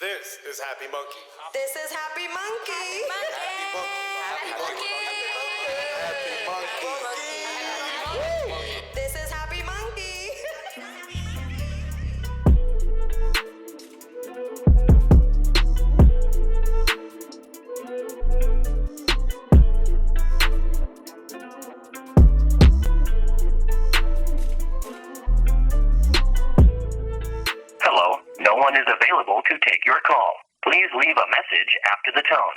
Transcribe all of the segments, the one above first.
This is HappyMunkey. This is HappyMunkey. This is HappyMunkey. Hello, no one is available to take your call. Please leave a message after the tone.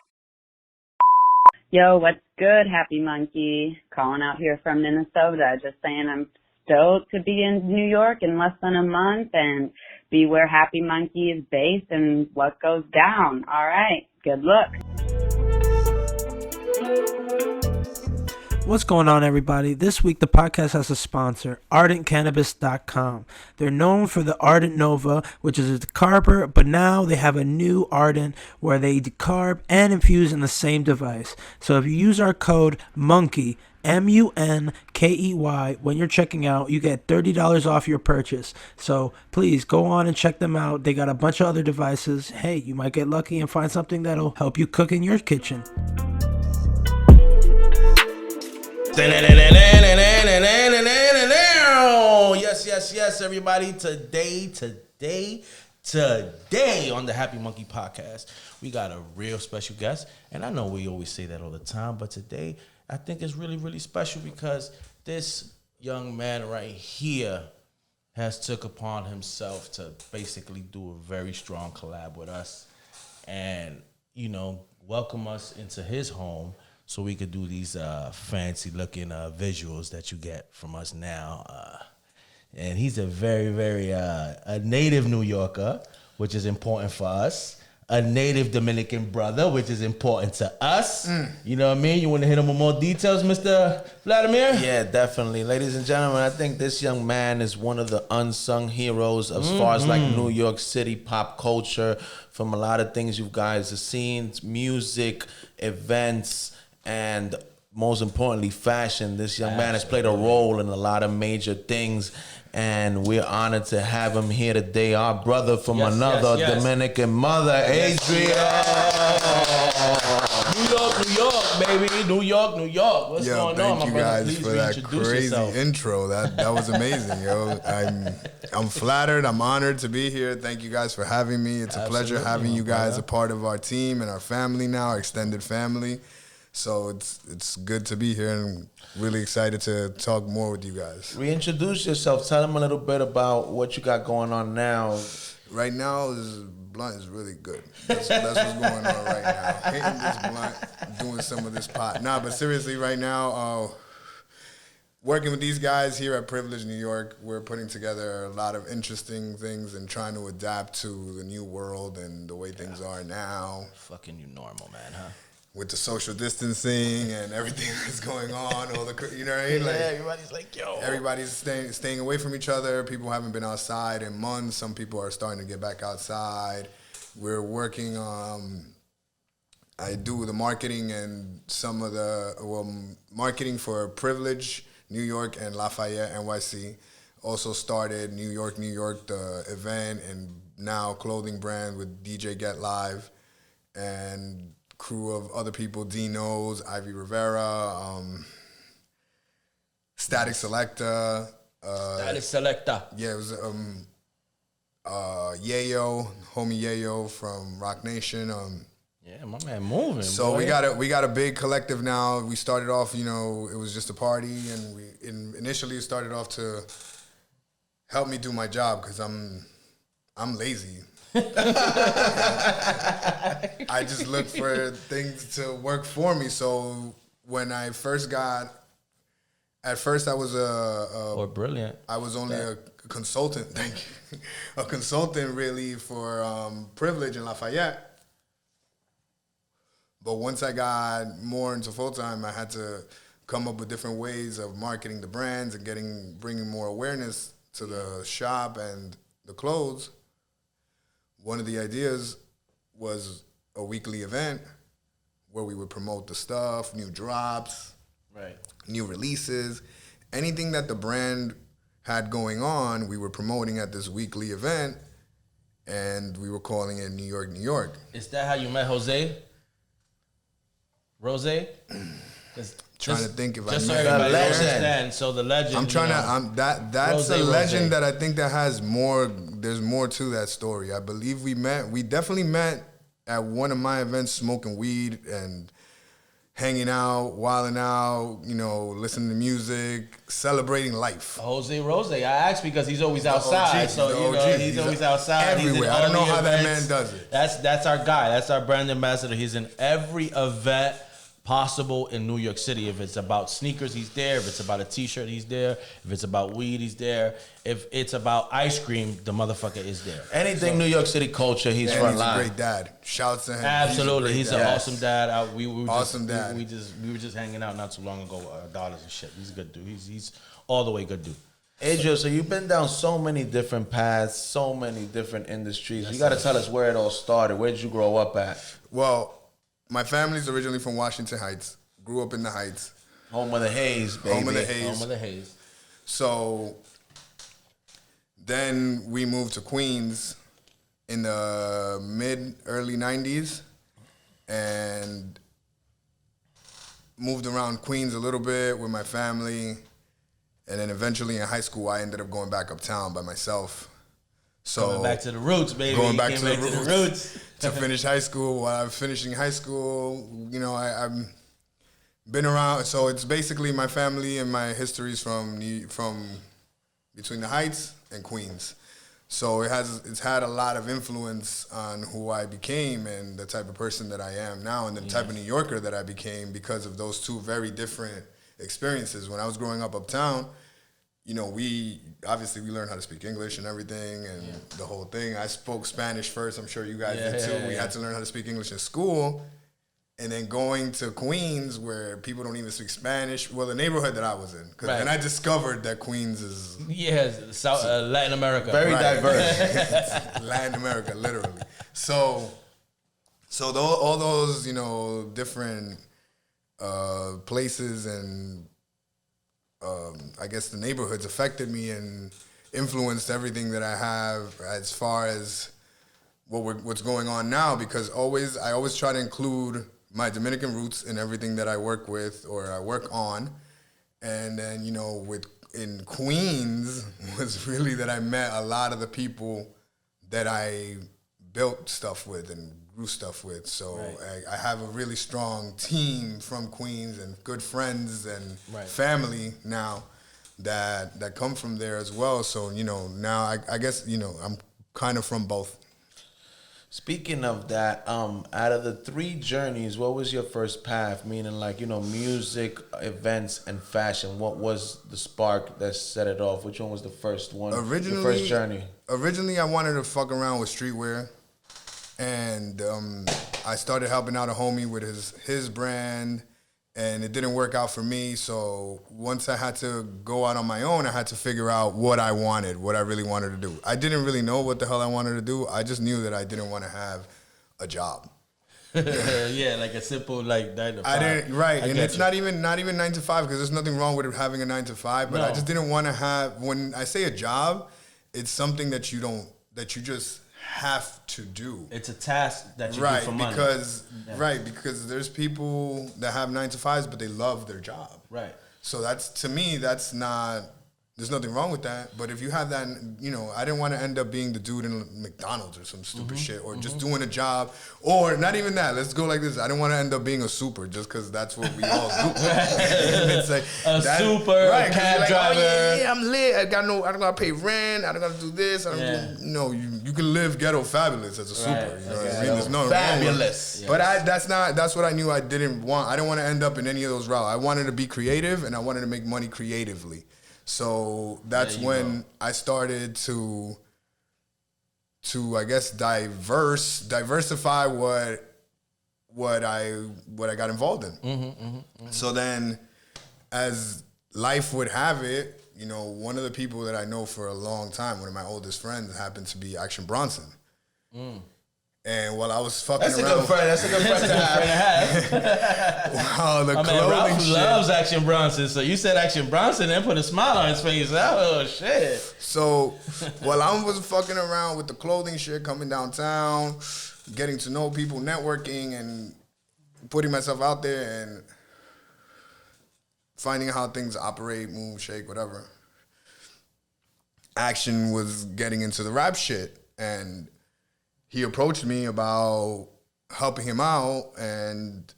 Yo, what's good, HappyMunkey? Calling out here from Minnesota. Just saying I'm stoked to be in New York in less than a month and be where HappyMunkey is based and what goes down. All right, good luck. What's going on, everybody? This week, the podcast has a sponsor, ArdentCannabis.com. They're known for the Ardent Nova, which is a decarber, but now they have a new Ardent where they decarb and infuse in the same device. So if you use our code MUNKEY, MUNKEY, when you're checking out, you get $30 off your purchase. So please go on and check them out. They got a bunch of other devices. Hey, you might get lucky and find something that'll help you cook in your kitchen. Yes, everybody. Today on the HappyMunkey podcast, we got a real special guest. And I know we always say that all the time, but today I think it's really, really special because this young man right here has took upon himself to basically do a very strong collab with us and, you know, welcome us into his home so we could do these fancy looking visuals that you get from us now. And he's a very, very a native New Yorker, which is important for us. A native Dominican brother, which is important to us. You know what I mean? You want to hit him with more details, Mr. Vladimir? Yeah, definitely. Ladies and gentlemen, I think this young man is one of the unsung heroes as far as like New York City pop culture, from a lot of things you guys have seen, music, events, and most importantly, fashion. This young man has played a role in a lot of major things, and we're honored to have him here today. Our brother from another Dominican mother, Adriel. New York, baby. New York. What's going on, my brother? Thank you guys Please for that reintroduce crazy yourself. intro. That was amazing, yo. I'm flattered. I'm honored to be here. Thank you guys for having me. It's a pleasure having you guys a part of our team and our family now, our extended family. So it's good to be here and really excited to talk more with you guys. Reintroduce yourself. Tell them a little bit about what you got going on now. Right now, this blunt is really good. That's what's going on right now. Hitting this blunt, doing some of this pot. Nah, but seriously, right now, working with these guys here at Privilege New York, we're putting together a lot of interesting things and trying to adapt to the new world and the way things are now. Fucking you normal, man, huh? With the social distancing and everything that's going on, all the, you know what I mean? Like, Everybody's like, yo. Everybody's staying away from each other. People haven't been outside in months. Some people are starting to get back outside. We're working I do the marketing and some of the, marketing for Privilege, New York, and Lafayette NYC. Also started NewYork NewYork, the event, and now clothing brand with DJ Get Live, and crew of other people, Dino's, Ivy Rivera, Static Selecta. Static Selecta. Yeah, it was Yayo, homie Yayo from Rock Nation. Yeah, my man moving. So boy. we got a big collective now. We started off, you know, it was just a party, and initially started off to help me do my job because I'm lazy. I just look for things to work for me. So when I first got, at first I was or brilliant. I was only a consultant. Thank you, a consultant really for Privilege in Lafayette. But once I got more into full time, I had to come up with different ways of marketing the brands and bringing more awareness to the shop and the clothes. One of the ideas was a weekly event where we would promote the stuff, new drops, right, new releases, anything that the brand had going on, we were promoting at this weekly event. and we were calling it New York, New York. Is that how you met Jose? Rose? Trying to think if I just so met everybody legend. understands. So the legend. I'm trying that's a legend that I think that has more. There's more to that story. I believe we definitely met at one of my events, smoking weed and hanging out, wilding out, listening to music, celebrating life. Jose Rose. I asked because he's always outside. He's always outside. Everywhere. I don't know how that man does it. That's our guy. That's our brand ambassador. He's in every event possible in New York City. If it's about sneakers, he's there. If it's about a t-shirt, he's there. If it's about weed, he's there. If it's about ice cream, the motherfucker is there. Anything New York City culture, he's front line. He's a great dad. Shouts to him. Absolutely, he's an awesome dad. We were just hanging out not too long ago, dollars and shit. He's a good dude. He's all the way good dude. Adriel, so you've been down so many different paths, so many different industries. You got to tell us where it all started. Where did you grow up at? Well, my family's originally from Washington Heights. Grew up in the Heights. Home of the Hayes, baby. Home of the Hayes. Home of the Hayes. So then we moved to Queens in the early 90s and moved around Queens a little bit with my family. And then eventually in high school, I ended up going back uptown by myself. So Going back to the roots, baby. Going back to the roots. To finish high school. While I was finishing high school, I've been around. So it's basically my family and my histories from between the Heights and Queens. So it's had a lot of influence on who I became and the type of person that I am now and the type of New Yorker that I became because of those two very different experiences. When I was growing up uptown, we learned how to speak English and everything and the whole thing. I spoke Spanish first. I'm sure you guys did too. We had to learn how to speak English in school. And then going to Queens where people don't even speak Spanish. Well, the neighborhood that I was in. And I discovered that Queens is... Latin America. Very diverse. Latin America, literally. So all those, different places and... I guess the neighborhoods affected me and influenced everything that I have as far as what's going on now, because I always try to include my Dominican roots in everything that I work with or I work on. And then, in Queens was really that I met a lot of the people that I built stuff with and grew stuff with. So I have a really strong team from Queens and good friends and family now that come from there as well. So, now I guess, I'm kind of from both. Speaking of that, out of the three journeys, what was your first path? Meaning music, events, and fashion. What was the spark that set it off? Which one was the first one? The first journey? Originally, I wanted to fuck around with streetwear. And I started helping out a homie with his brand, and it didn't work out for me. So once I had to go out on my own, I had to figure out what I really wanted to do. I didn't really know what the hell I wanted to do. I just knew that I didn't want to have a job. Like a simple 9 to 5. I didn't, and it's not even 9 to 5 because there's nothing wrong with having a 9 to 5. But I just didn't want to have. When I say a job, it's something that you just have to do. It's a task that you do for money. Because there's people that have 9 to 5s, but they love their job. Right. So that's not. There's nothing wrong with that. But if you have that, I didn't want to end up being the dude in McDonald's or some stupid shit, or just doing a job, or not even that. Let's go like this. I didn't want to end up being a super just because that's what we all do. It's like a cab driver. Oh, yeah, I'm lit. I don't gotta pay rent. I don't gotta do this. You can live ghetto fabulous as a super. You know what I mean? There's no fabulous. Yes. But that's what I knew I didn't want. I didn't want to end up in any of those routes. I wanted to be creative and I wanted to make money creatively. So that's when I started to I guess diversify what I got involved in. So then, as life would have it, one of the people that I know for a long time, one of my oldest friends, happened to be Action Bronson. And while I was fucking That's a around, good friend. That's a good friend to have. wow, the My man clothing Ralph shit. loves Action Bronson, so you said Action Bronson and put a smile on his face. Oh shit! So while I was fucking around with the clothing shit, coming downtown, getting to know people, networking, and putting myself out there and finding out how things operate, move, shake, whatever. Action was getting into the rap shit, and he approached me about helping him out, and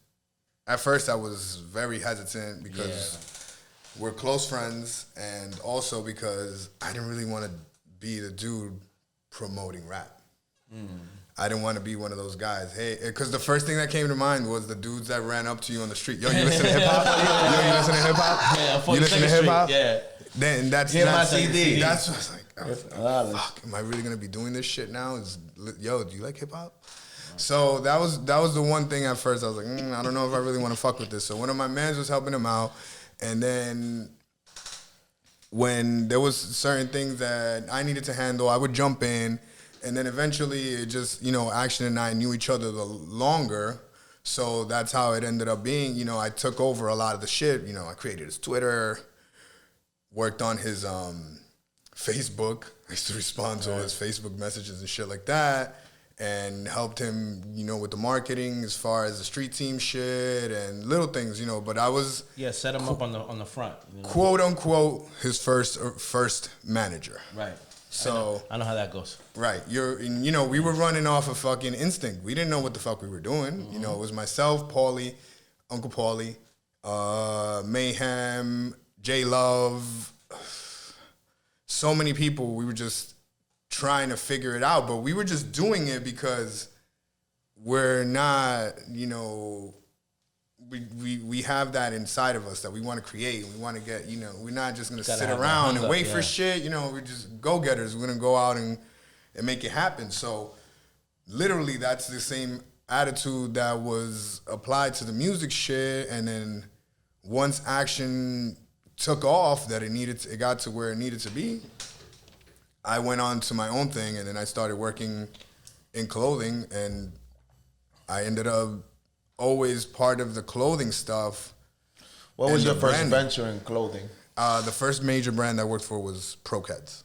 at first I was very hesitant because we're close friends, and also because I didn't really want to be the dude promoting rap. I didn't want to be one of those guys. Hey, because the first thing that came to mind was the dudes that ran up to you on the street. Yo, you listen to hip hop? Yo, you listen to hip hop? Yeah, You listen to hip hop? Yeah. Then that's my CD. That's what I was like. Fuck, am I really gonna be doing this shit now? Yo, do you like hip hop? So that was the one thing at first I was like, I don't know if I really want to fuck with this. So one of my mans was helping him out, and then when there was certain things that I needed to handle, I would jump in, and then eventually it just, Action and I knew each other longer. So that's how it ended up being. I took over a lot of the shit. I created his Twitter, worked on his Facebook. I used to respond to all his Facebook messages and shit like that, and helped him, with the marketing as far as the street team shit and little things, But I was set him up on the front, quote unquote his first manager. Right. So I know how that goes. right, we were running off of fucking instinct. We didn't know what the fuck we were doing. It was myself, Paulie, Uncle Paulie, Mayhem, J Love. So many people, we were just trying to figure it out, but we were just doing it because we're not, we have that inside of us that we want to create. We want to get, we're not just going to sit around and wait for shit. We're just go-getters. We're going to go out and make it happen. So literally that's the same attitude that was applied to the music shit. And then once Action took off, that it got to where it needed to be, I went on to my own thing, and then I started working in clothing, and I ended up always part of the clothing stuff. What was and your the first branding. venture in clothing? The first major brand I worked for was keds.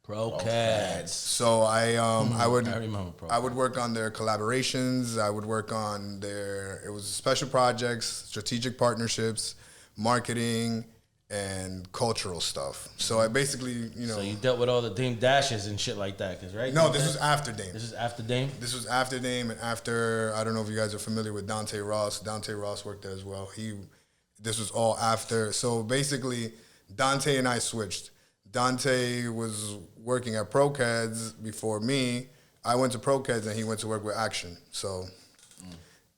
Keds. So I would I remember I would work on their collaborations. I would work on it was special projects, strategic partnerships, marketing, and cultural stuff. So I basically, So you dealt with all the Dame Dashes and shit like that, right? No, this was after Dame. This is after Dame? This was after Dame, and after, I don't know if you guys are familiar with Dante Ross. Dante Ross worked there as well. This was all after. So basically, Dante and I switched. Dante was working at keds before me. I went to keds, and he went to work with Action. So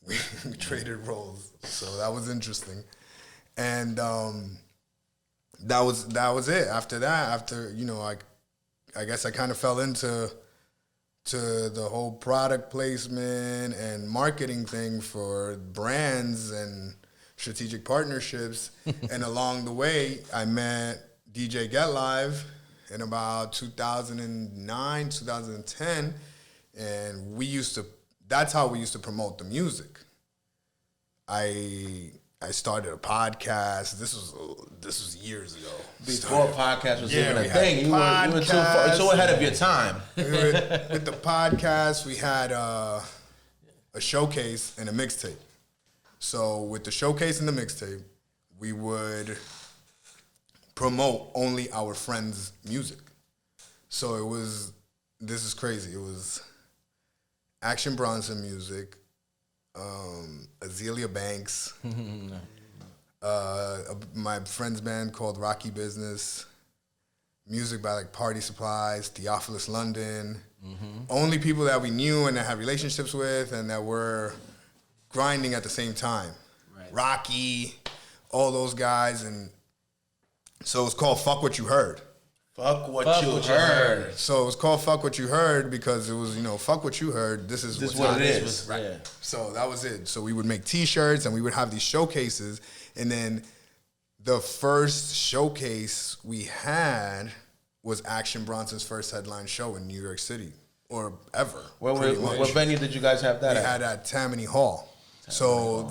we traded roles. So that was interesting. And that was it. After that, I guess I kind of fell into the whole product placement and marketing thing for brands and strategic partnerships. And along the way, I met DJ Get Live in about 2009, 2010, and that's how we used to promote the music. I started a podcast. This was years ago. Before podcast was even a we thing. You were too ahead of your time. With the podcast, we had a showcase and a mixtape. So with the showcase and the mixtape, we would promote only our friends' music. So this is crazy. It was Action Bronson music, Azealia Banks, my friend's band called Rocky Business, music by like Party Supplies, Theophilus London, only people that we knew and that had relationships with and that were grinding at the same time. Right. Rocky, all those guys, and so it's called Fuck What You Heard. Fuck what you heard. So it was called Fuck What You Heard because it was, fuck what you heard. This is what it is. Right. Yeah. So that was it. So we would make T-shirts and we would have these showcases. And then the first showcase we had was Action Bronson's first headline show in New York City or ever. What venue did you guys have that We at? had at Tammany Hall.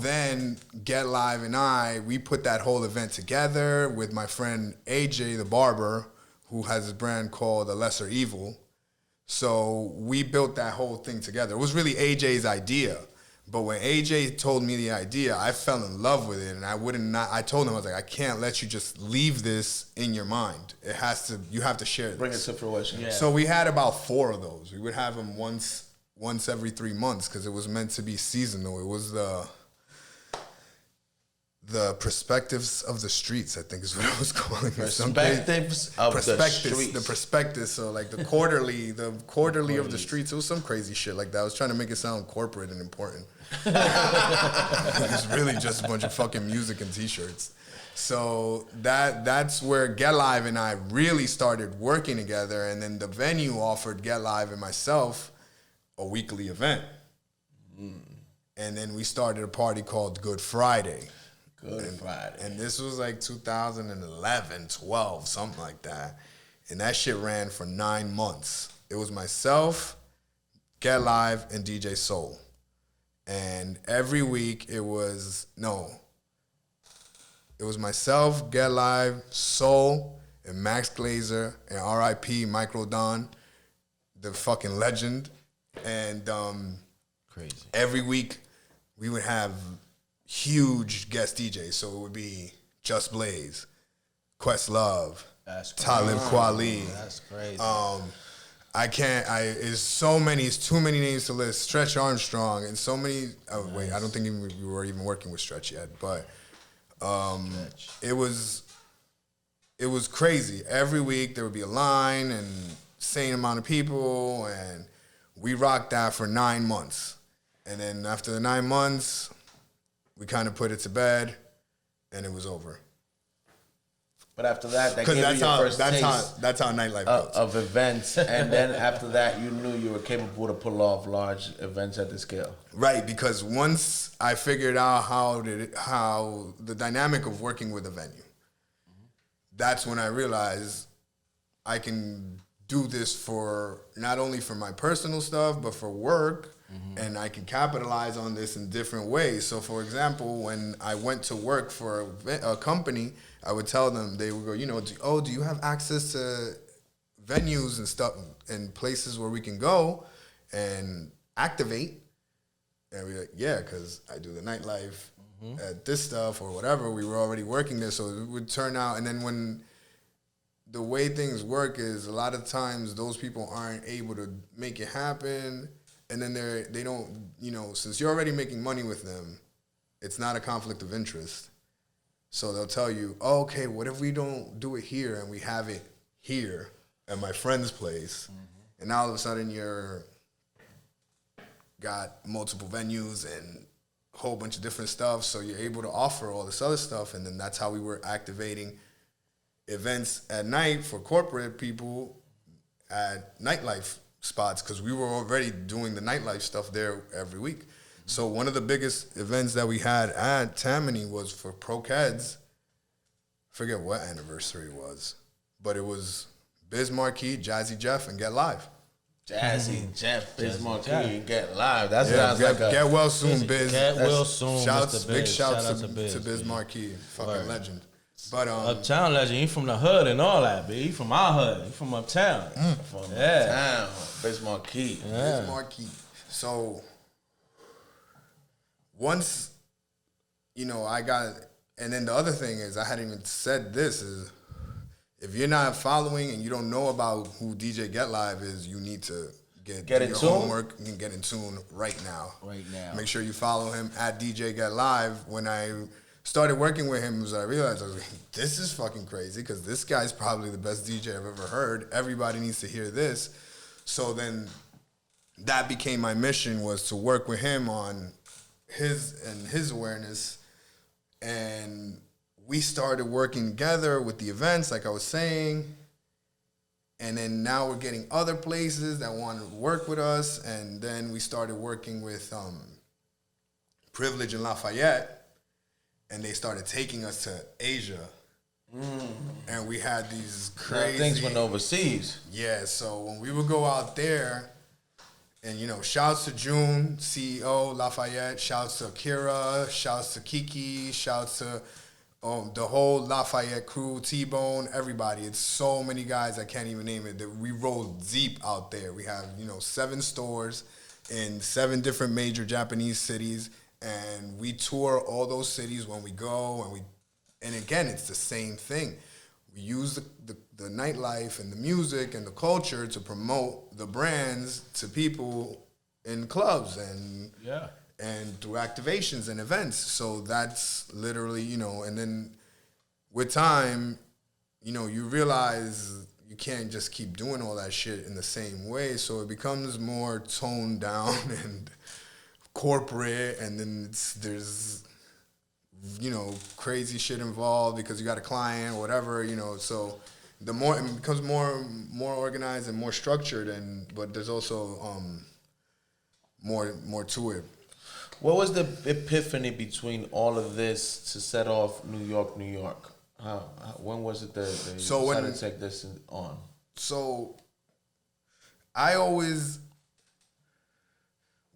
Then Get Live and we put that whole event together with my friend AJ, the barber, who has a brand called The Lesser Evil. So we built that whole thing together. It was really AJ's idea. But when AJ told me the idea, I fell in love with it, and I told him, I was like, I can't let you just leave this in your mind. You have to share this. Bring it to fruition. Yeah. So we had about 4 of those. We would have them once every 3 months because it was meant to be seasonal. It was the perspectives of the streets, I think is what I was calling it. Perspectives of the streets. The prospectus, so like the quarterly of the streets. It was some crazy shit like that. I was trying to make it sound corporate and important. It was really just a bunch of fucking music and T-shirts. So that's where Get Live and I really started working together, and then the venue offered Get Live and myself a weekly event. And then we started a party called Good Friday. Friday. And this was like 2011, 12, something like that. And that shit ran for 9 months. It was myself, Get Live, and DJ Soul. And every week it was myself, Get Live, Soul, and Max Glazer, and R.I.P. Micro Don, the fucking legend. And Crazy. every week we would have huge guest DJs. So it would be Just Blaze, Questlove, Talib Kweli. That's crazy. It's too many names to list. Stretch Armstrong and so many. Oh, wait, I don't think we were even working with Stretch yet, but it was crazy. Every week there would be a line and same amount of people, and we rocked that for 9 months. And then after the 9 months, we kind of put it to bed, and it was over. But after that gave you your first taste that's how nightlife goes. of events. And then after that, you knew you were capable to pull off large events at this scale. Right, because once I figured out how the dynamic of working with a venue, that's when I realized I can do this for not only for my personal stuff, but for work. And I can capitalize on this in different ways. So, for example, when I went to work for a company, I would tell them, they would go, do you have access to venues and stuff and places where we can go and activate? And we're like, yeah, because I do the nightlife at this stuff or whatever. We were already working there, so it would turn out. And then when the way things work is a lot of times those people aren't able to make it happen. And then they don't, since you're already making money with them, it's not a conflict of interest. So they'll tell you, oh, okay, what if we don't do it here and we have it here at my friend's place? And now all of a sudden you're got multiple venues and a whole bunch of different stuff. So you're able to offer all this other stuff. And then that's how we were activating events at night for corporate people at nightlife spots, because we were already doing the nightlife stuff there every week. So one of the biggest events that we had at Tammany was for Pro Keds. Forget what anniversary it was, but it was Biz Markie, Jazzy Jeff, and Get Live. Jazzy Jeff, Biz Markie, and Get Live. That Yeah, sounds get well soon, Biz. Get well soon, Shouts, Mr. big Biz. shouts Shout out to to Biz Markie, fucking Word. legend. But Uptown legend. He from the hood and all that, B. He from our hood. He from uptown. Town, Biz Markie. Biz Markie. So once, I got, and then the other thing is, I hadn't even said this, is if you're not following and you don't know about who DJ Get Live is, you need to get in your tune? homework and get in tune right now. Right now. Make sure you follow him at DJ Get Live. When I started working with him, I realized, I was like, this is fucking crazy, because this guy's probably the best DJ I've ever heard. Everybody needs to hear this. So then that became my mission, was to work with him on his awareness. And we started working together with the events, like I was saying. And then now we're getting other places that want to work with us. And then we started working with Privilege in Lafayette. And they started taking us to Asia. And we had these crazy Things went overseas. Yeah, so when we would go out there, And, shouts to June, CEO, Lafayette. Shouts to Kira. Shouts to Kiki. Shouts to the whole Lafayette crew, T-Bone, everybody. It's so many guys I can't even name it. That we roll deep out there. We have, 7 stores in 7 different major Japanese cities. And we tour all those cities when we go. And again, it's the same thing. We use the nightlife and the music and the culture to promote the brands to people in clubs and through activations and events. So that's literally, and then with time, you realize you can't just keep doing all that shit in the same way. So it becomes more toned down and corporate, and then there's crazy shit involved because you got a client or whatever, so the more it becomes more organized and more structured, but there's also more to it. What was the epiphany between all of this to set off New York, New York? When was it that you decided to take this on? So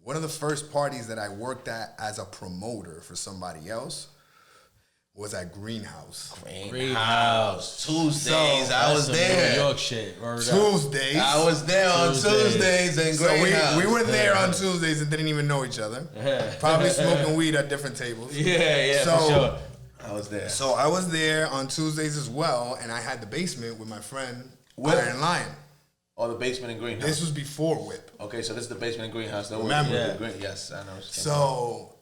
one of the first parties that I worked at as a promoter for somebody else was at Greenhouse. Greenhouse. Tuesdays, I was there. New York shit. Tuesdays. I was there on Tuesdays and Greenhouse. So we were there on Tuesdays and didn't even know each other. Probably smoking weed at different tables. Yeah, so, for sure. I was there. So I was there on Tuesdays as well, and I had the basement with my friend Iron Lion. Oh, the basement in Greenhouse. This was before Whip. Okay, so this is the basement in Greenhouse. Remember? Yes, I know. So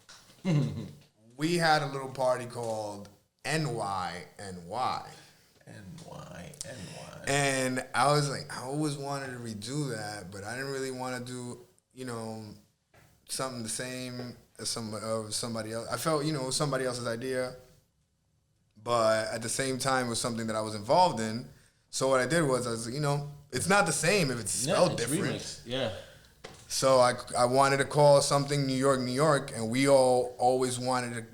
we had a little party called NYNY. And I was like, I always wanted to redo that, but I didn't really want to do, something the same as somebody else. I felt, it was somebody else's idea, but at the same time, it was something that I was involved in. So what I did was, I was like, it's not the same if it's spelled different. Remix. Yeah. So I wanted to call something New York, New York, and we all always wanted to.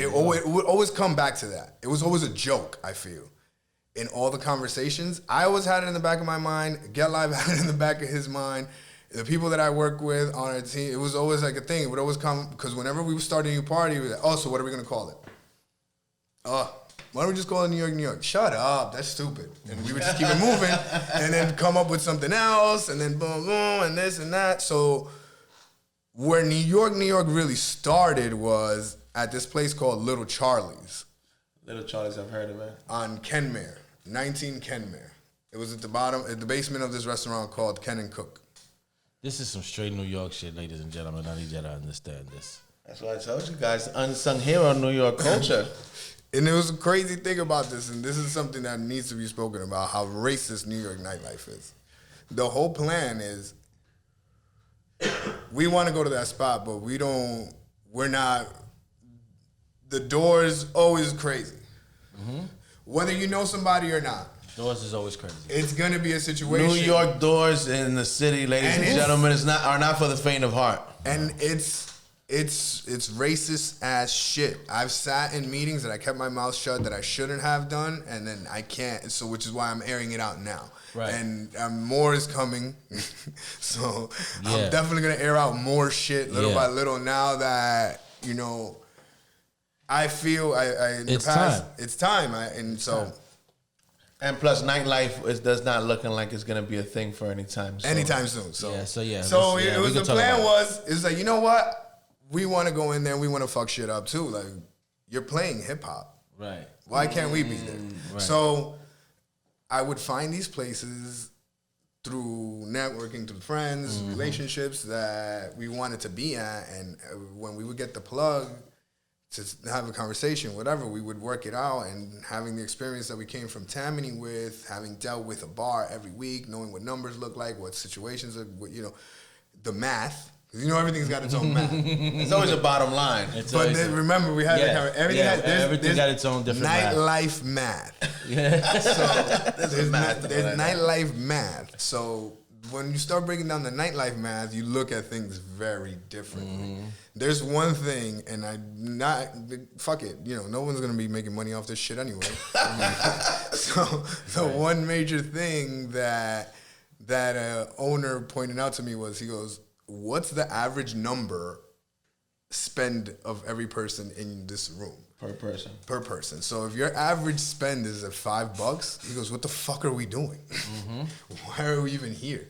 It would always come back to that. It was always a joke, I feel. In all the conversations, I always had it in the back of my mind. Get Live had it in the back of his mind. The people that I work with on our team, it was always like a thing. It would always come, because whenever we would start a new party, we were like, so what are we going to call it? Why don't we just call it New York, New York? Shut up, that's stupid. And we would just keep it moving and then come up with something else and then boom, boom, and this and that. So where New York, New York really started was at this place called Little Charlie's. Little Charlie's, I've heard of it. On Kenmare, 19 Kenmare. It was at the basement of this restaurant called Ken and Cook. This is some straight New York shit, ladies and gentlemen. I need you to understand this. That's what I told you guys. Unsung hero of New York culture. And there was a crazy thing about this, and this is something that needs to be spoken about, how racist New York nightlife is. The whole plan is, we want to go to that spot, but we're not, the door's always crazy. Mm-hmm. Whether you know somebody or not. Doors is always crazy. It's going to be a situation. New York doors in the city, ladies and gentlemen, are not for the faint of heart. And it's racist as shit. I've sat in meetings that I kept my mouth shut that I shouldn't have done, and then I can't. So, which is why I'm airing it out now. Right. And more is coming. So I'm definitely gonna air out more shit little by little now that I feel it's time. And plus, nightlife does not looking like it's gonna be a thing for anytime soon. So it was the plan was like, you know what? We want to go in there and we want to fuck shit up too. Like, you're playing hip hop. Right. Why can't we be there? Right. So I would find these places through networking, through friends, relationships that we wanted to be at. And when we would get the plug to have a conversation, whatever, we would work it out. And having the experience that we came from Tammany with, having dealt with a bar every week, knowing what numbers look like, what situations are, the math. Everything's got its own math. It's always a bottom line. But then remember, we had everything got its own different nightlife math. So there's nightlife math. So when you start breaking down the nightlife math, you look at things very differently. There's one thing, and fuck it. No one's gonna be making money off this shit anyway. So the one major thing that that owner pointed out to me was, he goes, what's the average number spend of every person in this room? Per person. So if your average spend is at $5, he goes, what the fuck are we doing? Why are we even here?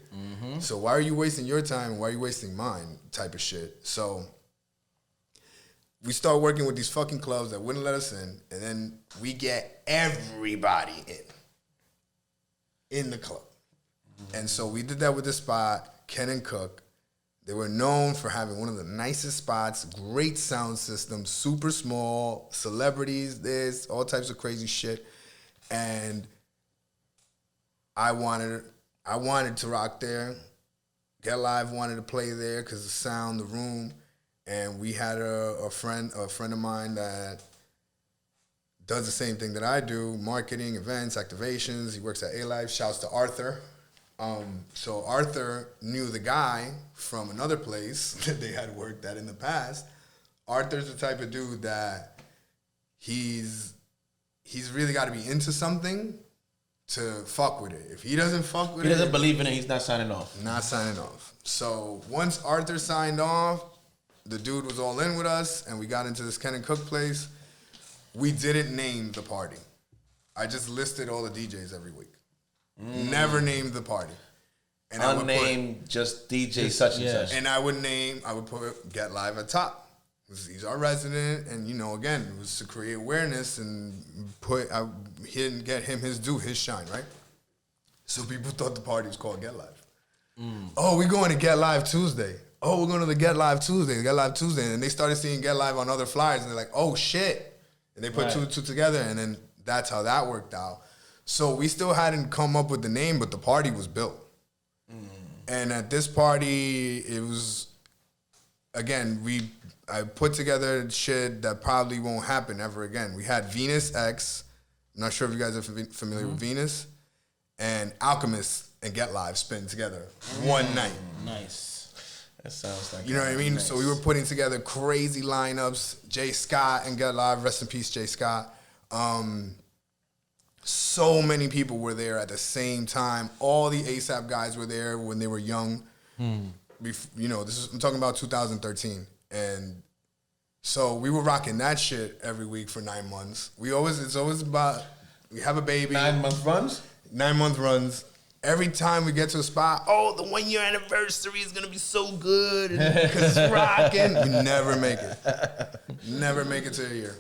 So why are you wasting your time? Why are you wasting mine? Type of shit. So we start working with these fucking clubs that wouldn't let us in, and then we get everybody in the club. And so we did that with the spot, Ken and Cook. They were known for having one of the nicest spots, great sound system, super small, celebrities, this, all types of crazy shit. And I wanted to rock there. Get Live wanted to play there because the sound, the room. And we had a friend of mine that does the same thing that I do, marketing, events, activations. He works at A-Life. Shouts to Arthur. So Arthur knew the guy from another place that they had worked at in the past. Arthur's the type of dude that he's really got to be into something to fuck with it. If he doesn't fuck with it, He doesn't believe in it, he's not signing off. Not signing off. So once Arthur signed off, the dude was all in with us, and we got into this Ken and Cook place. We didn't name the party. I just listed all the DJs every week. Never named the party. And Unnamed, just DJ such and such. And I would put Get Live at top. He's our resident, and again, it was to create awareness and he didn't get him his due, his shine, right? So people thought the party was called Get Live. Oh, we're going to Get Live Tuesday. Oh, we're going to the Get Live Tuesday, and they started seeing Get Live on other flyers, and they're like, oh shit, and they put two together, and then that's how that worked out. So we still hadn't come up with the name, but the party was built. And at this party, it was, again, I put together shit that probably won't happen ever again. We had Venus X. I'm not sure if you guys are familiar with Venus. And Alchemist and Get Live spin together one night. Nice. That sounds like You know what I mean? nice. So we were putting together crazy lineups. Jay Scott and Get Live. Rest in peace, Jay Scott. So many people were there at the same time. All the ASAP guys were there when they were young. I'm talking about 2013. And so we were rocking that shit every week for 9 months. We have a baby. 9 month runs? 9 month runs. Every time we get to a spot, the 1 year anniversary is gonna be so good because it's rocking. We never make it. Never make it to a year.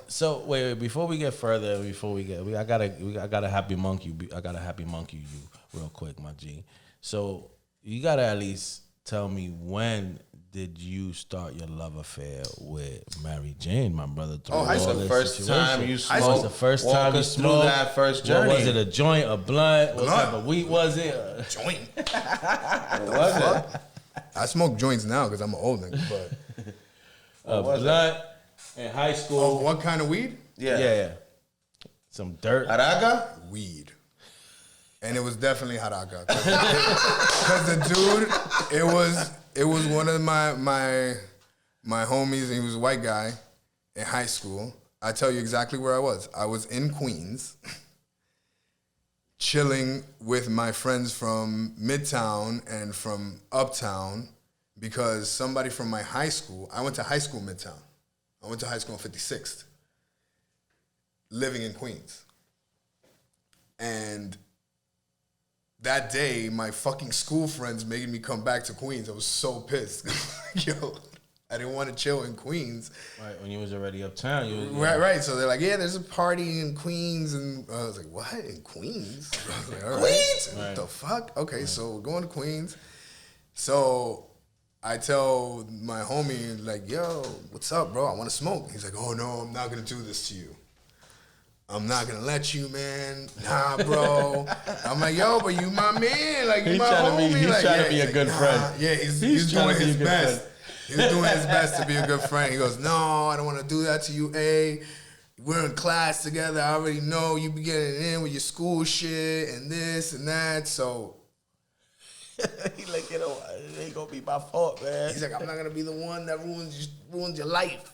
So wait, before we get further, I got a happy monkey. I got a happy monkey you real quick, my G. So you gotta at least tell me, when did you start your love affair with Mary Jane, my brother? High school. The first time you smoked. Was the first time you smoked? Through that first journey. What was it, a joint, a blunt? What type of weed was it? Joint. What was it? I smoke joints now because I'm an old nigga, but A blunt in high school. what kind of weed? Yeah. Some dirt. Araga? Weed. And it was definitely Haraka. Because the dude, it was one of my homies, and he was a white guy in high school. I tell you exactly where I was. I was in Queens, chilling with my friends from Midtown and from Uptown, because somebody from my high school, I went to high school Midtown. I went to high school on 56th, living in Queens. And that day, my fucking school friends made me come back to Queens. I was so pissed. Yo, I didn't want to chill in Queens. Right, when you was already uptown. You was, Right. So they're like, yeah, there's a party in Queens. And I was like, what? In Queens? I was like, all right. Queens? What the fuck? Okay, so we're going to Queens. So I tell my homie, like, yo, what's up, bro? I want to smoke. He's like, oh, no, I'm not going to do this to you. I'm not going to let you, man. Nah, bro. I'm like, yo, but you my man. Like, you my homie. He's like, trying to be a good friend. Yeah, he's trying doing to be his a good best. friend. He's doing his best to be a good friend. He goes, no, I don't want to do that to you, A. We're in class together. I already know you be getting in with your school shit and this and that. So He like, it ain't gonna be my fault, man. he's like, I'm not going to be the one that ruins your life.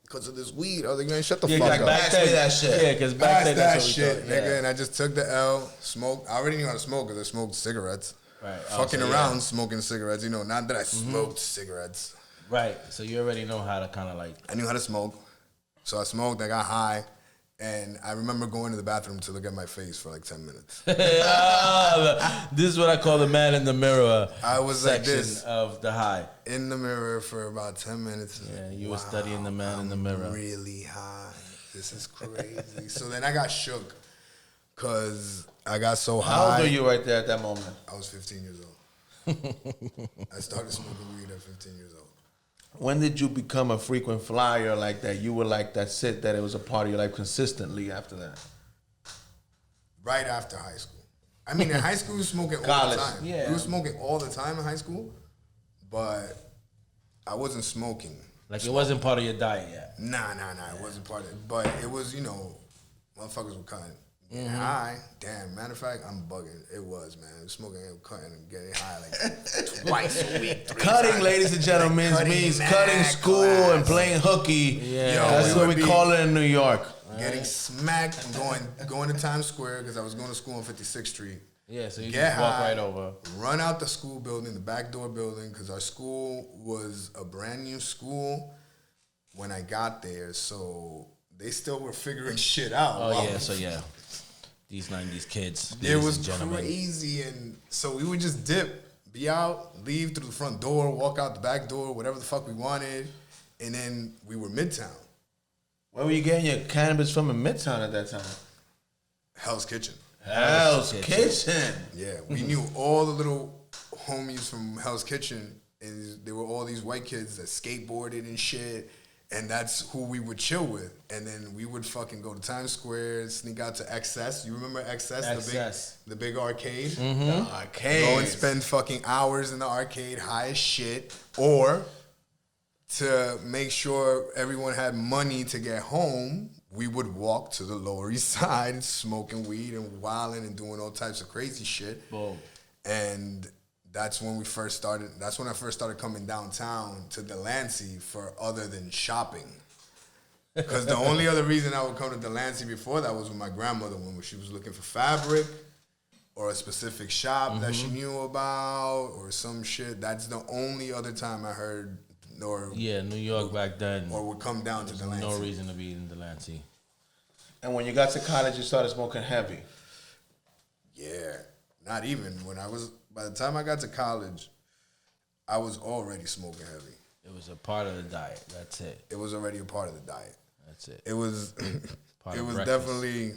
because of this weed. I was like, man, shut the Yeah, fuck like up. back then, that shit. Yeah, because back Pass then that that's what we shit, thought. nigga. Yeah. And I just took the L, smoked. I already knew how to smoke because I smoked cigarettes. Right. Fucking so, around smoking cigarettes. You know, not that I smoked cigarettes. Right. So you already know how to kind of like. I knew how to smoke. So I smoked, I got high. And I remember going to the bathroom to look at my face for like 10 minutes. This is what I call the man in the mirror. I was like section this. of the high. In the mirror for about 10 minutes. Yeah, you were studying the man in the mirror. Really high. This is crazy. So then I got shook because I got so high. How old were you right there at that moment? I was 15 years old. I started smoking weed at 15 years old. When did you become a frequent flyer like that? You were like, that's it, that it was a part of your life consistently after that? Right after high school. I mean, in high school, we were smoking all College. the time. Yeah. We were smoking all the time in high school, but I wasn't smoking. Like it wasn't part of your diet yet. Nah, it wasn't part of it. But it was, you know, motherfuckers were cutting. Getting high. Damn, matter of fact, I'm bugging. It was, man. Smoking and cutting and getting high like twice a week. Cutting, ladies and gentlemen, Cutting means mad cutting school class. and playing hooky. Yeah. Yo, That's we what would we be call it in New York. Getting smacked and going to Times Square because I was going to school on 56th Street. Yeah, so you Get just walk high, right over. Run out the school building, the back door building, because our school was a brand new school when I got there. So they still were figuring shit out. Oh, Wow. yeah, so yeah. These 90s kids. It ladies was and gentlemen. crazy, and so we would just dip, be out, leave through the front door, walk out the back door, whatever the fuck we wanted, and then we were Midtown, Where were you getting your cannabis from in Midtown at that time? Hell's Kitchen. Hell's Kitchen. Yeah, we knew all the little homies from Hell's Kitchen, and there were all these white kids that skateboarded and shit, and that's who we would chill with. And then we would fucking go to Times Square, sneak out to XS. You remember XS? XS. The big arcade? The arcade. Go and spend fucking hours in the arcade, high as shit, or to make sure everyone had money to get home, we would walk to the Lower East Side smoking weed and wilding and doing all types of crazy shit. Boom. And that's when we first started. That's when I first started coming downtown to Delancey for other than shopping. Because the only other reason I would come to Delancey before that was with my grandmother when she was looking for fabric or a specific shop that she knew about or some shit. That's the only other time I heard or Yeah, New York back then. or would come down to There's Delancey. no reason to be in Delancey. And when you got to college, you started smoking heavy. Yeah, not even. By the time I got to college, I was already smoking heavy. It was a part of the diet. That's it. It was already a part of the diet. That's it. It was, Part it of was breakfast. definitely.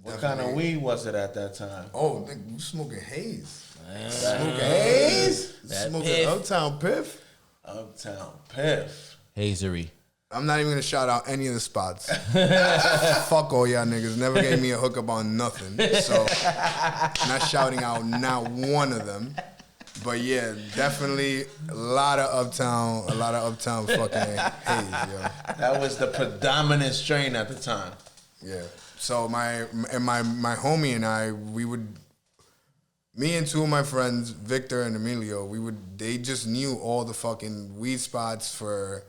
What kind of weed was it at that time? Oh, nigga, you smoking haze? Smoking haze? That Smoking piff. Uptown Piff? Uptown Piff. Hazery. I'm not even gonna shout out any of the spots. Fuck all y'all niggas. Never gave me a hookup on nothing. So, not shouting out not one of them. But yeah, definitely a lot of uptown fucking haze, yo. That was the predominant strain at the time. Yeah. So my homie and I, me and two of my friends, Victor and Emilio, they just knew all the fucking weed spots for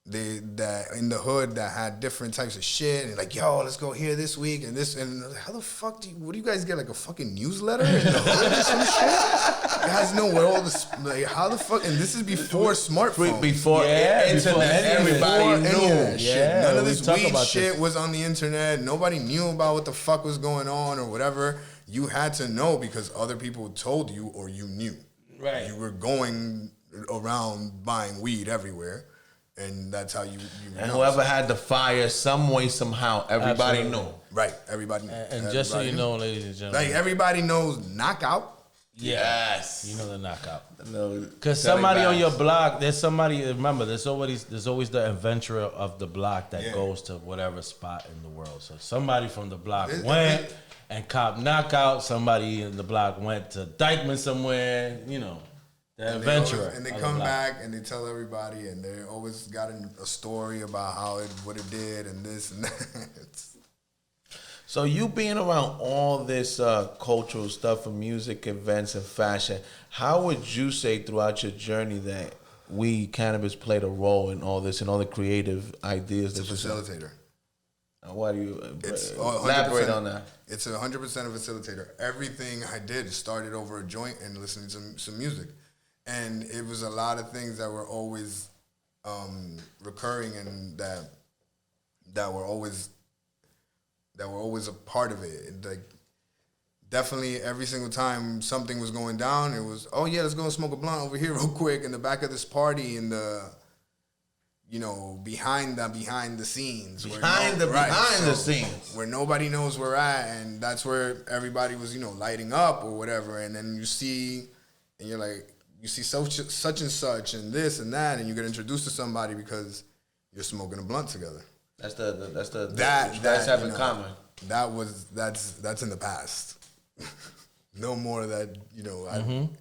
that in the hood that had different types of shit, and like, yo, let's go here this week and this, and how the fuck what do you guys get, like a fucking newsletter in the hood or some shit? You guys know where all this, like, how the fuck, and this is before smartphones. Before Yeah, internet, before anything. everybody Before any of knew. that shit. Yeah, None of we this talk weed about shit this. was on the internet. Nobody knew about what the fuck was going on or whatever. You had to know because other people told you or you knew. Right. You were going around buying weed everywhere, and that's how you And know. whoever had the fire, some way, somehow, everybody Absolutely. knew. Right, everybody knew. And just so you know, ladies and gentlemen. like everybody knows knockout. Yes. You know the knockout. No, Because Telly somebody on Bass. your block, there's somebody, remember, there's always the adventurer of the block that Yeah. goes to whatever spot in the world. So somebody from the block This- went and copped knockout. Somebody in the block went to Dykeman somewhere, you know, the And adventurer. and they of the come block. back and they tell everybody, and they always got a story about what it did and this and that. So you being around all this cultural stuff and music, events, and fashion, how would you say throughout your journey that cannabis played a role in all this and all the creative ideas? It's a facilitator. Why do you It's elaborate 100%. On that? It's 100% a facilitator. Everything I did started over a joint and listening to some music, and it was a lot of things that were always recurring and that were always a part of it. Like definitely every single time something was going down, it was, oh yeah, let's go and smoke a blunt over here real quick in the back of this party in the, behind the scenes. Behind the scenes. Where nobody knows where we're at, and that's where everybody was, lighting up or whatever. And then you see, and you're like, you see such and such and this and that, and you get introduced to somebody because you're smoking a blunt together. That's the That you guys have in common. That's in the past. No more of that,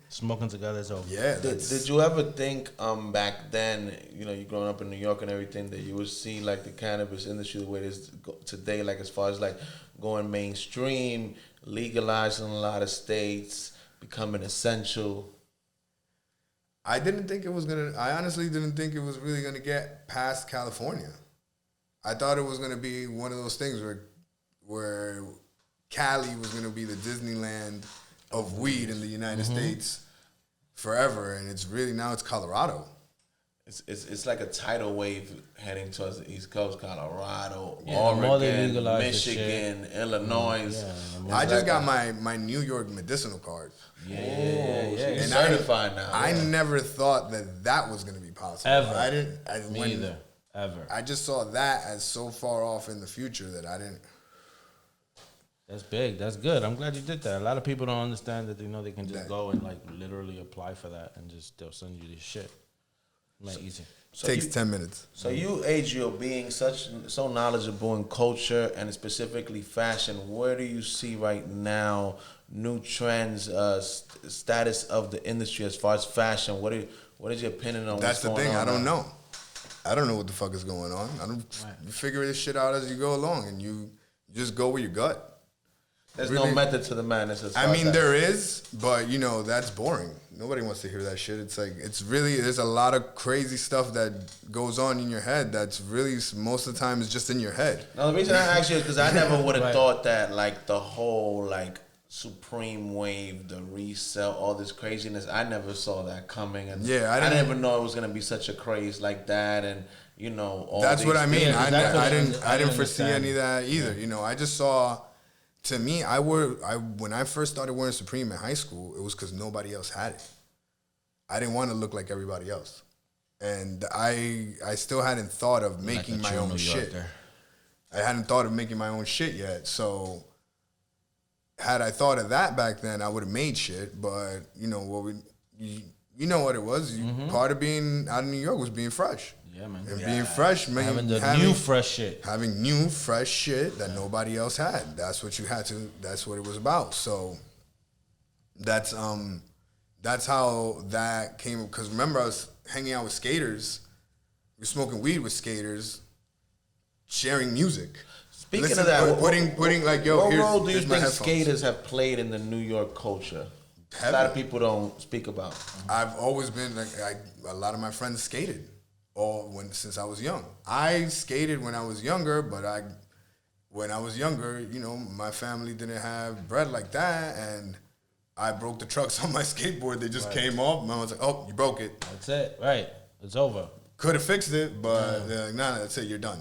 Smoking together is over. Yeah. Did you ever think back then, you growing up in New York and everything, that you would see like the cannabis industry the way it is today, like as far as like going mainstream, legalized in a lot of states, becoming essential? I honestly didn't think it was really gonna get past California. I thought it was gonna be one of those things where Cali was gonna be the Disneyland of weed in the United States forever, and it's really now it's Colorado. It's like a tidal wave heading towards the East Coast, Colorado, Yeah, the more they Oregon, legalize the Michigan, Illinois. I just got my New York medicinal card. Yeah. And Certified now. I never thought that was gonna be possible. Ever. I didn't. Me either. Ever. I just saw that as so far off in the future that I didn't. That's big. That's good. I'm glad you did that. A lot of people don't understand that they can just go and like literally apply for that and just they'll send you this shit. Not easy. Takes 10 minutes. So you, Adriel, being so knowledgeable in culture and specifically fashion, where do you see right now new trends, status of the industry as far as fashion? What is your opinion on That's what's the going thing. on I don't now? know. I don't know what the fuck is going on. You figure this shit out as you go along, and you just go with your gut. There's Really? no method to the madness. There is, but that's boring. Nobody wants to hear that shit. It's like there's a lot of crazy stuff that goes on in your head. That's really most of the time is just in your head. No, the reason I asked you is because I never would have thought that like the whole like Supreme wave, the resell, all this craziness. I never saw that coming, and I didn't even know it was gonna be such a craze like that, and all. That's what I mean. Yeah, I didn't foresee any of that either. I just saw. To me, when I first started wearing Supreme in high school, it was because nobody else had it. I didn't want to look like everybody else, and I still hadn't thought of making my own shit. I hadn't thought of making my own shit yet. So, had I thought of that back then, I would have made shit. But what what it was. Part of being out of New York was being fresh. Yeah, man. And being fresh, man. Having new fresh shit. Having new fresh shit that nobody else had. That's what you had to. That's what it was about. So that's how that came. Because remember, I was hanging out with skaters. We were smoking weed with skaters, sharing music. Speaking of that, putting like, yo, what role do you here's my think headphones. skaters have played in the New York culture? A lot of people don't speak about. I've always been a lot of my friends skated. Since I was young. I skated when I was younger, but when I was younger, my family didn't have bread like that, and I broke the trucks on my skateboard. They just came off, and I was like, oh, you broke it. That's it. Right. It's over. Could have fixed it, but nah, that's it, you're done.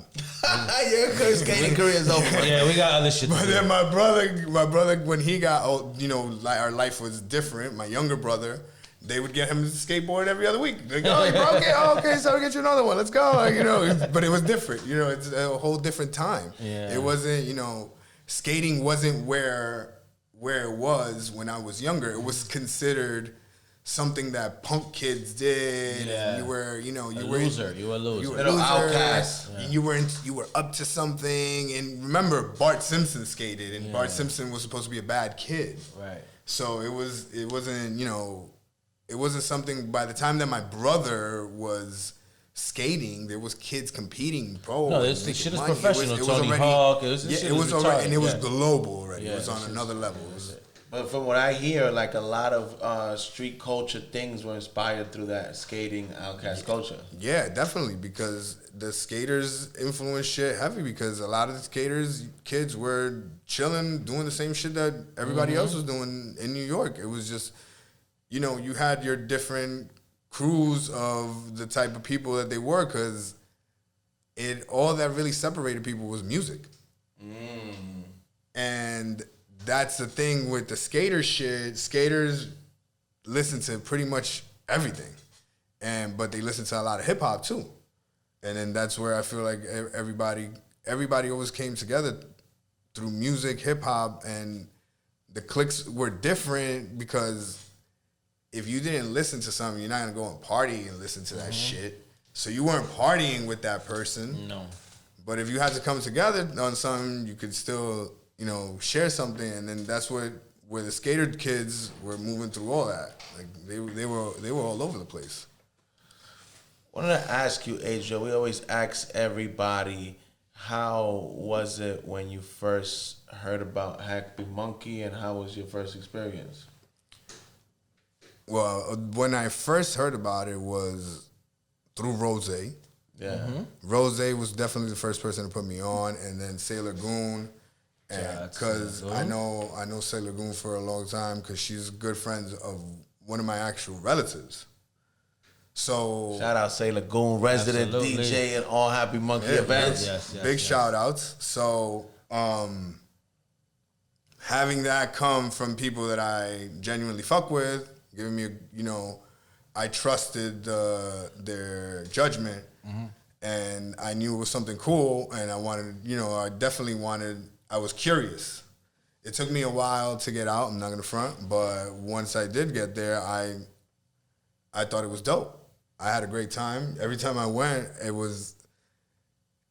Your skating career is over. Yeah, we got other shit to But do. then my brother, when he got old, our life was different. My younger brother, they would get him to skateboard every other week. Like, oh, you broke it? Oh, okay, so I'll get you another one. Let's go. But it was different. It's a whole different time. Yeah. It wasn't, skating wasn't where it was when I was younger. It was considered something that punk kids did. Yeah. And you were a loser. You were a loser. You were a Little loser. outcast. Yeah. You were up to something. And remember, Bart Simpson skated, and Bart Simpson was supposed to be a bad kid. Right. So it wasn't, it wasn't something. By the time that my brother was skating, there was kids competing pro. No, this shit is professional. Tony Hawk. It was already, and it was retarded. global already. Yeah, it was on another level. But from what I hear, like a lot of street culture things were inspired through that skating outcast culture. Yeah, definitely, because the skaters influenced shit heavy, because a lot of the skaters, kids were chilling, doing the same shit that everybody else was doing in New York. It was just, you know, you had your different crews of the type of people that they were, because all that really separated people was music. And that's the thing with the skater shit. Skaters listen to pretty much everything, but they listen to a lot of hip hop too. And then that's where I feel like everybody always came together through music, hip hop, and the cliques were different, because if you didn't listen to something, you're not gonna go and party and listen to that shit. So you weren't partying with that person. No. But if you had to come together on something, you could still, you know, share something. And then that's where the skater kids were moving through all that. Like they were all over the place. I wanted to ask you, Adriel, we always ask everybody, how was it when you first heard about HappyMunkey, and how was your first experience? Well, when I first heard about it was through Rose. Yeah. Rose was definitely the first person to put me on, and then Sailor Goon, because I know Sailor Goon for a long time, because she's good friends of one of my actual relatives. So Shout out Sailor Goon, resident Absolutely. DJ at all HappyMunkey events. Yes, big shout outs. So having that come from people that I genuinely fuck with, giving me, I trusted their judgment, and I knew it was something cool, and I was curious. It took me a while to get out, I'm not gonna front, but once I did get there, I thought it was dope. I had a great time. Every time I went,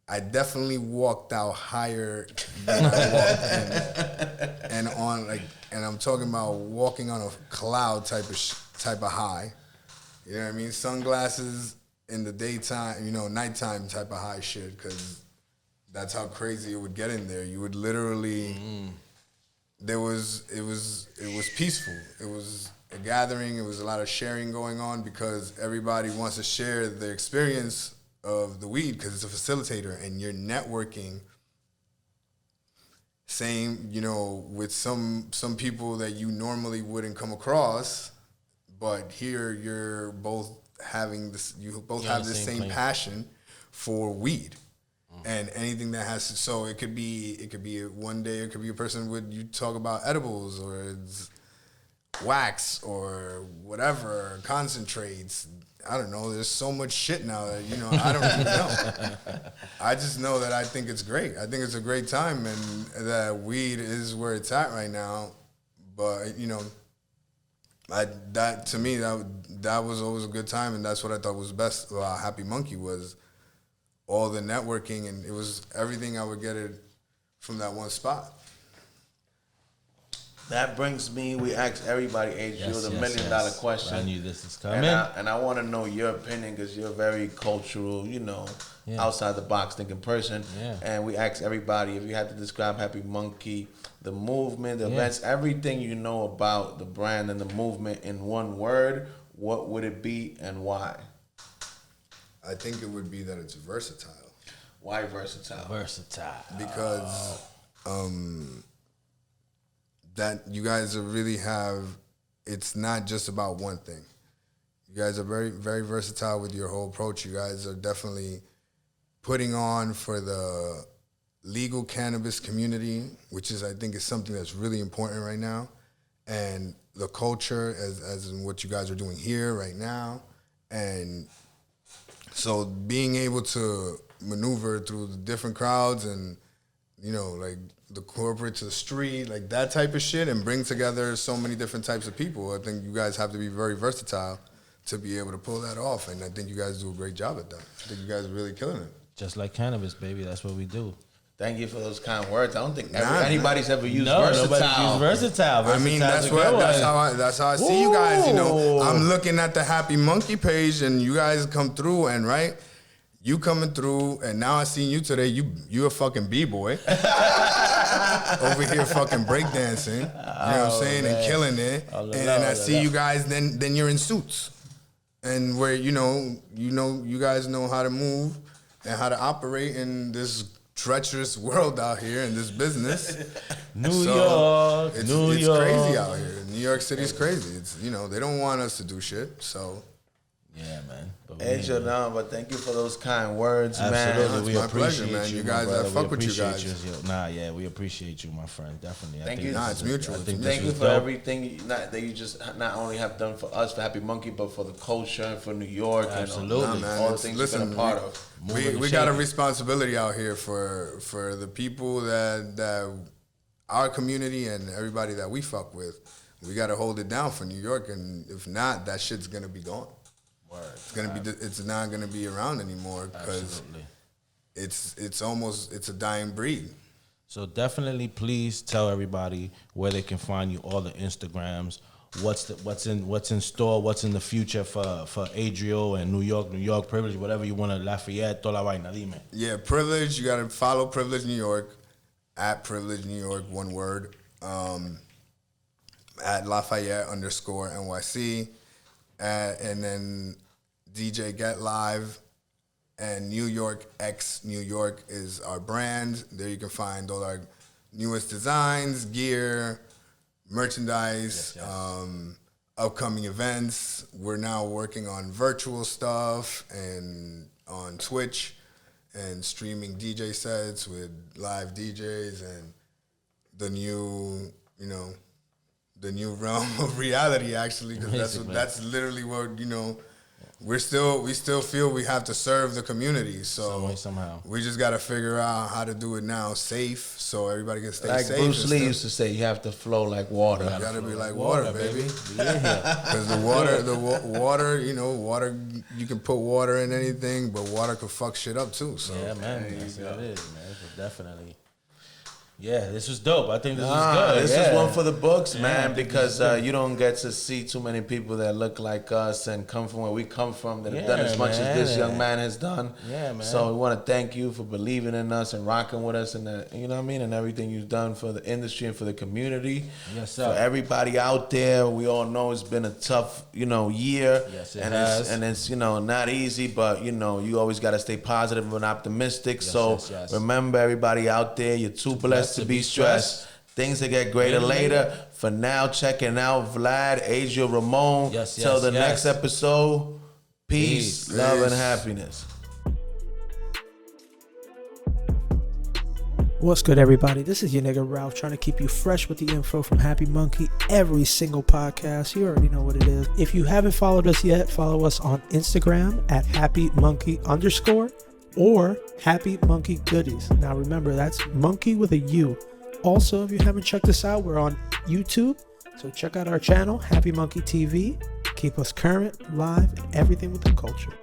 I definitely walked out higher than I walked in. And I'm talking about walking on a cloud type of high. You know what I mean? Sunglasses in the daytime, nighttime type of high shit, because that's how crazy it would get in there. You would literally, it was peaceful. It was a gathering. It was a lot of sharing going on, because everybody wants to share the experience of the weed, because it's a facilitator, and you're networking. Same, with some people that you normally wouldn't come across, but here you're both having this. You both have the same passion for weed, and anything that has to. So it could be one day. It could be a person you talk about edibles, or it's wax, or whatever, concentrates. I don't know. There's so much shit now that, I don't even know. I just know that I think it's great. I think it's a great time, and that weed is where it's at right now. But, to me, that was always a good time, and that's what I thought was best about HappyMunkey, was all the networking, and it was everything I would get it from that one spot. That brings me, we asked everybody, Adriel, the $1 million question. I knew this is coming. And I want to know your opinion, because you're a very cultural, outside the box thinking person. Yeah. And we asked everybody, if you had to describe HappyMunkey, the movement, the events, everything you know about the brand and the movement in one word, what would it be and why? I think it would be that it's versatile. Why versatile? Versatile. Because that you guys really it's not just about one thing. You guys are very, very versatile with your whole approach. You guys are definitely putting on for the legal cannabis community, which I think is something that's really important right now. And the culture, as in what you guys are doing here right now. And so being able to maneuver through the different crowds, and like the corporate to the street, like that type of shit, and bring together so many different types of people. I think you guys have to be very versatile to be able to pull that off, and I think you guys do a great job at that. I think you guys are really killing it. Just like cannabis, baby. That's what we do. Thank you for those kind words. I don't think anybody's ever used Nobody's versatile. used versatile. I mean, that's how I see you guys. I'm looking at the HappyMunkey page, and you guys come through, and you coming through, and now I seen you today. You a fucking b-boy. over here fucking breakdancing. You know what I'm saying? man. And killing it. And then I see you guys, then you're in suits. And where you guys know how to move and how to operate in this treacherous world out here in this business. New York. It's crazy out here. New York City's crazy. It's they don't want us to do shit. So yeah, man. Adriel, no, but thank you for those kind words, Absolutely, man. we my appreciate pleasure, man. you, You guys, my brother. I fuck We with you appreciate guys. Yeah, we appreciate you, my friend. Definitely. Thank you. Nah, it's mutual. I think Thank this you was for dope. everything that you just not only have done for us, for Happy Monkey, but for the culture and for New York. Absolutely. And Nah, man, all the things you've been a part of. We got a responsibility out here for the people that our community and everybody that we fuck with. We got to hold it down for New York, and if not, that shit's gonna be gone. Word. It's not gonna be around anymore because it's almost a dying breed. So definitely, please tell everybody where they can find you. All the Instagrams. What's in store? What's in the future for Adriel and New York Privilege, whatever you want to Lafayette, toda la vaina, dime. Yeah, Privilege. You got to follow Privilege New York at Privilege New York, one word. At Lafayette _NYC, and then DJ Get Live and New York X New York is our brand. There you can find all our newest designs, gear, merchandise, upcoming events. We're now working on virtual stuff and on Twitch and streaming DJ sets with live DJs and the new realm of reality, actually, because that's literally what we still feel we have to serve the community. So Some way, somehow. we just got to figure out how to do it now safe, so everybody can stay Like safe. Bruce Lee used to say, you have to flow like water. You gotta be like water, baby. We in here. Because the water, water, you can put water in anything, but water could fuck shit up too. So Yeah, man. That's what it is, man. So definitely. Yeah, this was dope. I think this was good. This is one for the books, man, I think because this is you don't get to see too many people that look like us and come from where we come from that have done Yeah, as much man. as this young man has done. Yeah, man. So we want to thank you for believing in us and rocking with us, and you know what I mean, and everything you've done for the industry and for the community. Yes, sir. For everybody out there, we all know it's been a tough, year. Yes, it and has. it's not easy, but you always got to stay positive and optimistic. Yes. Remember, everybody out there, you're too blessed to be stressed. Things that get greater later. For now, checking out Vlad, Adriel, Ramon. Till the next episode. Peace, love, and happiness. What's good, everybody? This is your nigga Ralph, trying to keep you fresh with the info from Happy Monkey every single podcast. You already know what it is. If you haven't followed us yet, follow us on Instagram at HappyMunkey_ or Happy Monkey Goodies. Now remember, that's monkey with a U. Also, if you haven't checked us out, we're on YouTube. So check out our channel, Happy Monkey TV. Keep us current, live, and everything with the culture.